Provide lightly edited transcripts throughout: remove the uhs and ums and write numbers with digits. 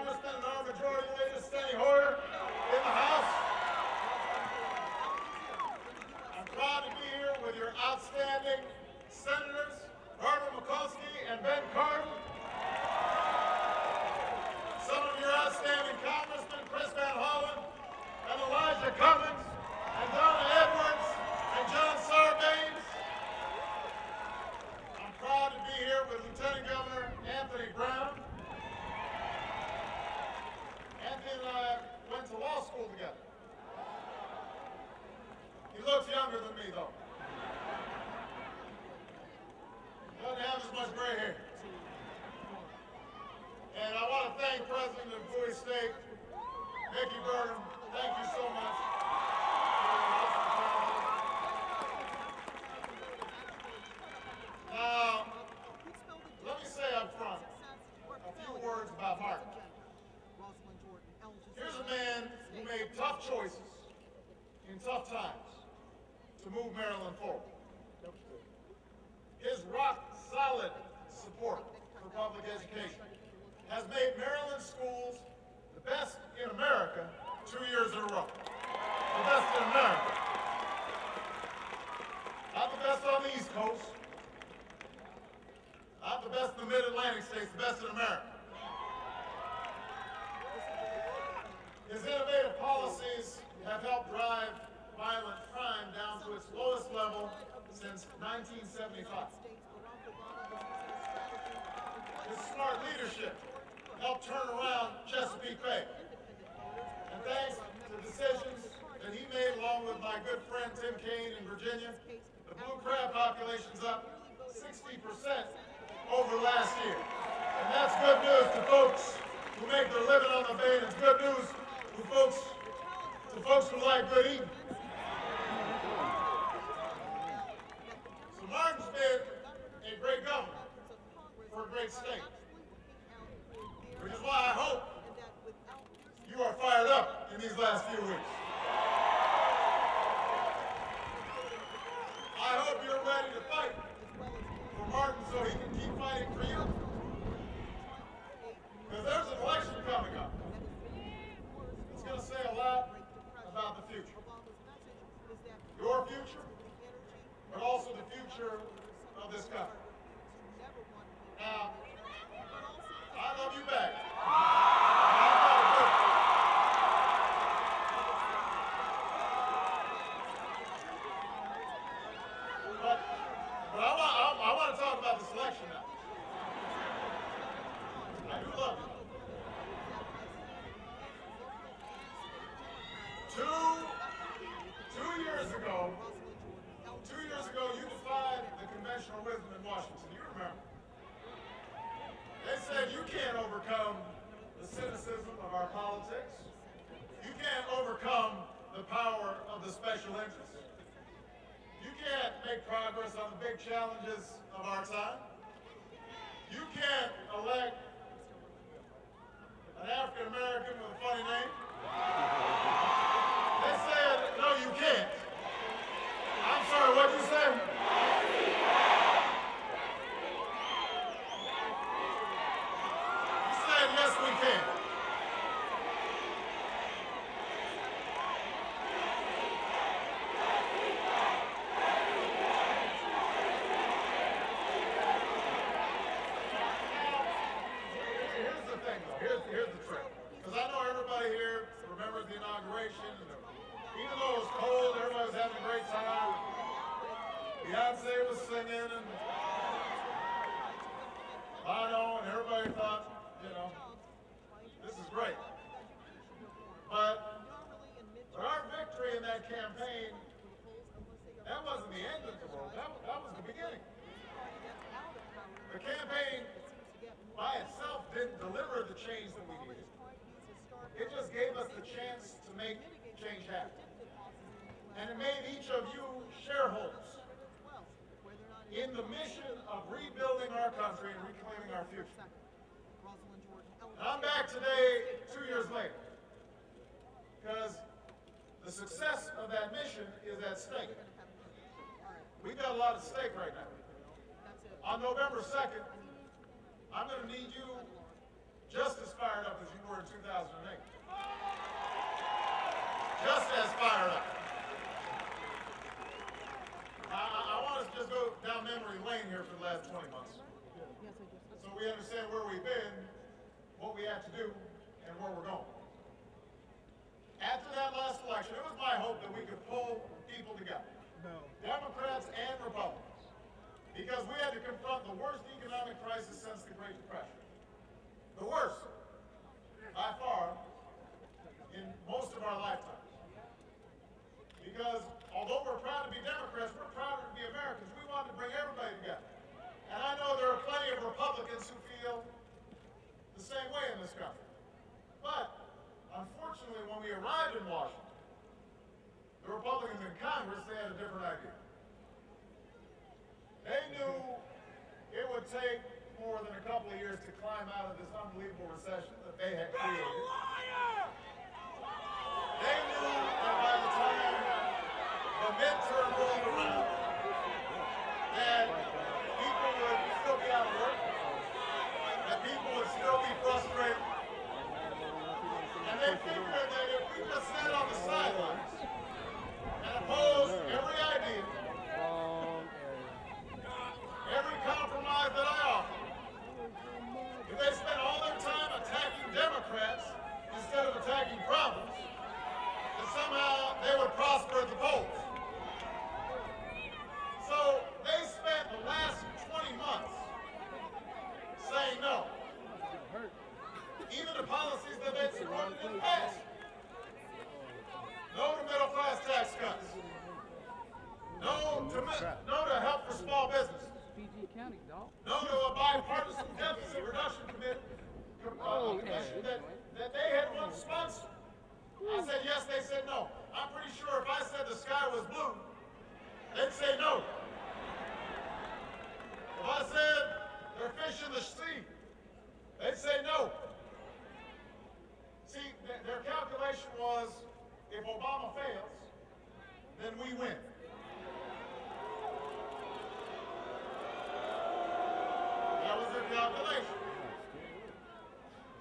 Congressman and our Majority Leader, Steny Hoyer, in the House. I'm proud to be here with your outstanding senators, Barbara Mikulski and Ben Cardin. Some of your outstanding congressmen, Chris Van Hollen and Elijah Cummings and Donna Edwards and John Sarbanes. I'm proud to be here with Lieutenant Governor Anthony Brown. Anthony and I went to law school together. He looks younger than me, though. Doesn't have as much gray hair. And I want to thank President of Bowie State, Mickey Burnham. Thank you so much. Now, let me say up front a few words about Martin. Here's a man who made tough choices in tough times to move Maryland forward. His rock-solid support for public education has made Maryland schools the best in America 2 years in a row. The best in America. Not the best on the East Coast. Not the best in the Mid-Atlantic states, the best in America. His innovative policies have helped drive violent crime down to its lowest level since 1975. His smart leadership helped turn around Chesapeake Bay. And thanks to decisions that he made along with my good friend Tim Kaine in Virginia, the blue crab population's up 60% over last year. And that's good news to folks who make their living on the bay, and it's good news to folks who like good eating. So Martin's been a great governor for a great state, which is why I hope you are fired up in these last few weeks. I hope you're ready to fight for Martin so he can keep fighting for you. Because there's an election coming up. It's going to say a lot about the future. Your future, but also the future of this country. Now, I love you back. But I want to talk about this election now. I do love you. Two years ago, you defied the conventional wisdom in Washington. You remember? They said you can't overcome the cynicism of our politics. You can't overcome the power of the special interests. You can't make progress on the big challenges of our time. You can't elect an African American with a funny name. They said, no, you can't. I'm sorry, what'd you say? You said, yes, we can. Here's the thing, though. Here's the trick. Because I know everybody here remembers the inauguration. Even though it was cold, everybody was having a great time. Beyonce was singing, and Bono, and everybody thought, you know, this is great. But our victory in that campaign, that wasn't the end of the world. That was the beginning. The campaign by itself didn't deliver the change that we needed. It just gave us the chance to make change happen. And it made each of you shareholders in the mission of rebuilding our country and reclaiming our future. And I'm back today 2 years later because the success of that mission is at stake. We've got a lot at stake right now. On November 2nd, I'm going to need you just as fired up as you were in 2008. Just as fired up. I want us to just go down memory lane here for the last 20 months. So we understand where we've been, what we have to do, and where we're going. After that last election, it was my hope that we could pull people together, Democrats and Republicans, because we had to confront the worst economic crisis since the Great Depression. The worst, by far, in most of our lifetimes. Because although we're proud to be Democrats, we're prouder to be Americans. We want to bring everybody together. And I know there are plenty of Republicans who feel the same way in this country. But, unfortunately, when we arrived in Washington, the Republicans in Congress, they had a different idea. They knew it would take more than a couple of years to climb out of this unbelievable recession that they had created. They knew that by the time the midterm rolled around, that people would still be out of work, that people would still be frustrated, and they figured that if we just sat on the sidelines and opposed every idea, every compromise that I offered, if they spent all their time attacking Democrats instead of attacking problems, then somehow they would prosper at the polls. So they spent the last 20 months saying no, even to policies that they supported in the past. No to middle-class tax cuts. No to help for small businesses. No to a bipartisan deficit reduction commission that they had once sponsored. I said yes, they said no. I'm pretty sure if I said the sky was blue, they'd say no. If I said they're fish in the sea, they'd say no. See, their calculation was, if Obama fails, then we win. That was their calculation.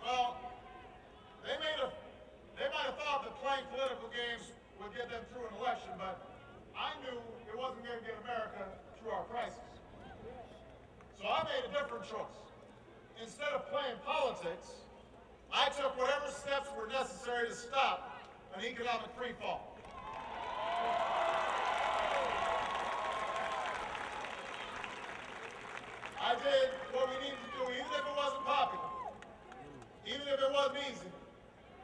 Well, they might have thought that playing political games would get them through an election, but I knew it wasn't going to get America through our crisis. So I made a different choice. Instead of playing politics, I took whatever steps were necessary to stop an economic freefall. I did what we needed to do, even if it wasn't popular, even if it wasn't easy.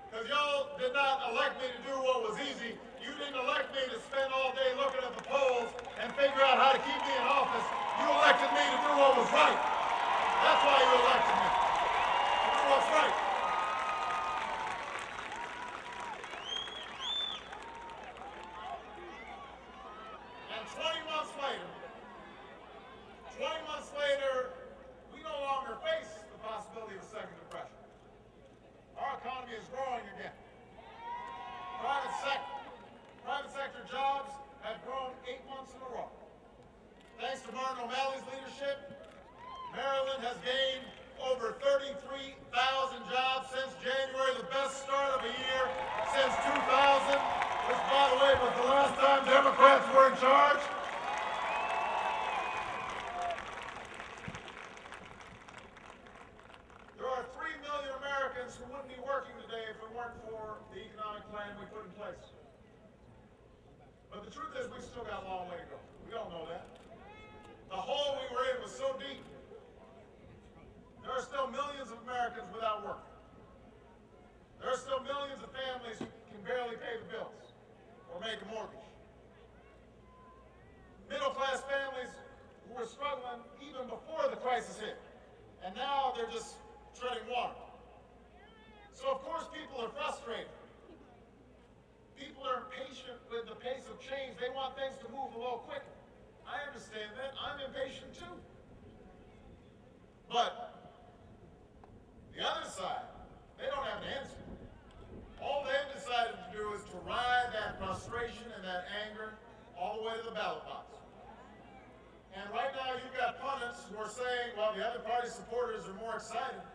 Because y'all did not elect me to do what was easy. You didn't elect me to spend all day looking at the polls and figure out how to keep me in office. You elected me to do what was right. That's why you elected me, to do what's right. And 20 months later, we no longer face the possibility of a second depression. Our economy is growing again. Private sector jobs have grown 8 months in a row. Thanks to Martin O'Malley's leadership, Maryland has gained over 33,000 jobs since January, the best start of a year since 2000, which, by the way, was the last time Democrats were in charge. There are 3 million Americans who wouldn't be working today if it weren't for the economic plan we put in place. But the truth is, we've still got a long way to go. We all know that. The hole we were in was so deep. There are still millions of Americans without work. There are still millions of families who can barely pay the bills or make a mortgage. Middle-class families who were struggling even before the crisis hit. And now they're just treading water. So of course people are frustrated. People are impatient with the pace of change. They want things to move a little quicker. I understand that. I'm impatient too. But the other side, they don't have an answer. All they've decided to do is to ride that frustration and that anger all the way to the ballot box. And right now you've got pundits who are saying, well, the other party supporters are more excited.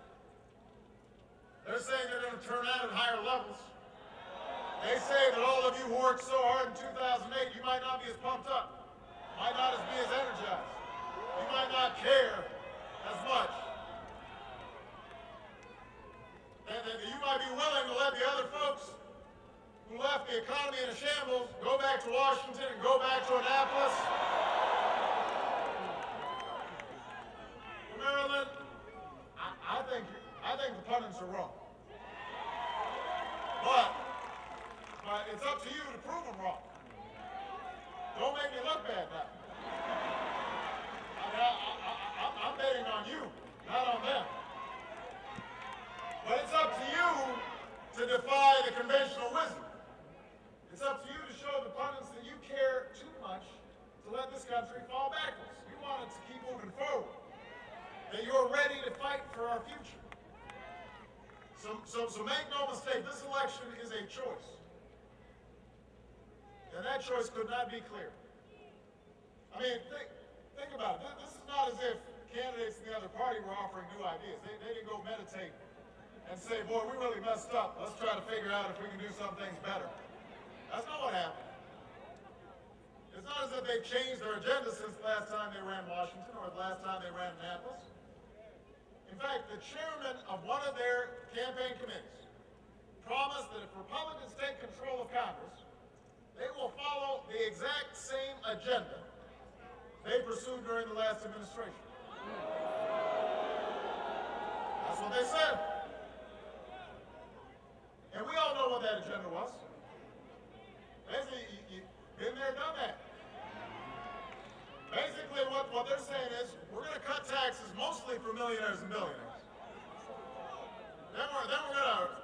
They're saying they're going to turn out at higher levels. They say that all of you who worked so hard in 2008, you might not be as pumped up, might not be as energized. You might not care as much. And you might be willing to let the other folks who left the economy in a shambles go back to Washington and go back to Annapolis, Maryland. I think the pundits are wrong. But it's up to you to prove them wrong. Don't make me look bad now. I'm betting on you, not on them. But it's up to you to defy the conventional wisdom. It's up to you to show the pundits that you care too much to let this country fall backwards. You want it to keep moving forward. That you're ready to fight for our future. So make no mistake, this election is a choice. And that choice could not be clearer. I mean, think about it. This is not as if candidates in the other party were offering new ideas. They didn't go meditate and say, boy, we really messed up. Let's try to figure out if we can do some things better. That's not what happened. It's not as if they've changed their agenda since the last time they ran Washington or the last time they ran Annapolis. In fact, the chairman of one of their campaign committees promised that if Republicans take control of Congress, they will follow the exact same agenda they pursued during the last administration. That's what they said. And we all know what that agenda was. Basically, you've been there, done that. Basically, what they're saying is, we're going to cut taxes mostly for millionaires and billionaires. Then we're going to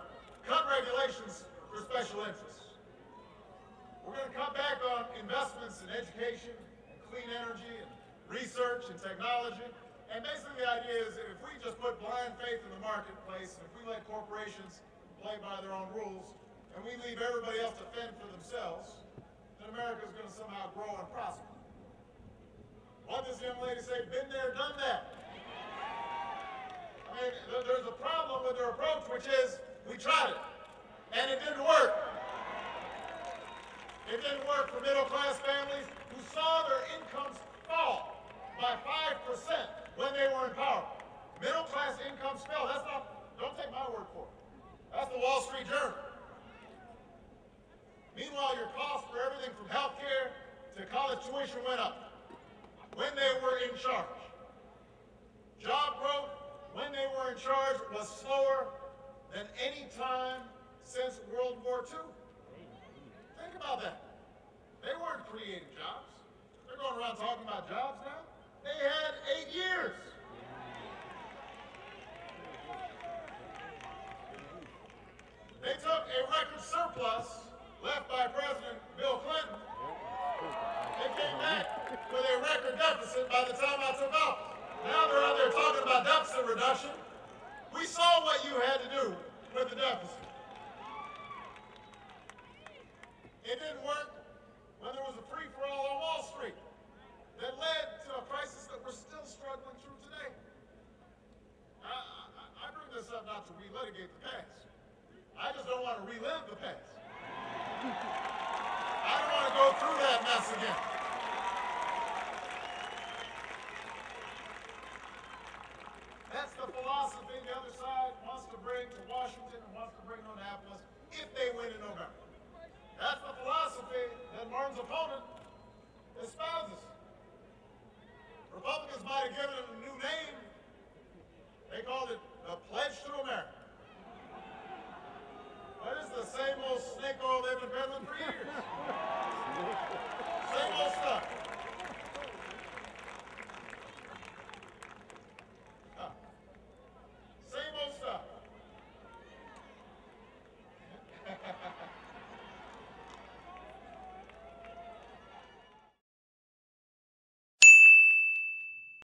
cut regulations for special interests. We're going to cut back on investments in education, and clean energy, and research and technology. And basically the idea is if we just put blind faith in the marketplace, and if we let corporations play by their own rules, and we leave everybody else to fend for themselves, then America is going to somehow grow and prosper. What does the young lady say? Been there, done that. I mean, there's a problem with their approach, which is we tried it, and it didn't work. It didn't work for middle-class families who saw their incomes fall by 5% when they were in power. Middle-class incomes fell. That's not, don't take my word for it. That's the Wall Street Journal. Meanwhile, your cost for everything from health care to college tuition went up when they were in charge. Job growth, when they were in charge, was slower than any time since World War II. Think about that. They weren't creating jobs. They're going around talking about jobs now. They had 8 years. They took a record surplus left by President Bill Clinton. They came back with a record deficit by the time I took office. Now they're out there talking about deficit reduction. We saw what you had to do with the deficit. It didn't work when there was a free-for-all on Wall Street that led to a crisis that we're still struggling through today. I bring this up not to relitigate the past. I just don't want to relive the past. I don't want to go through that mess again. That's the philosophy the other side wants to bring to Washington and wants to bring to Annapolis if they win in November. That's the philosophy that Martin's opponent espouses. Republicans might have given it a new name.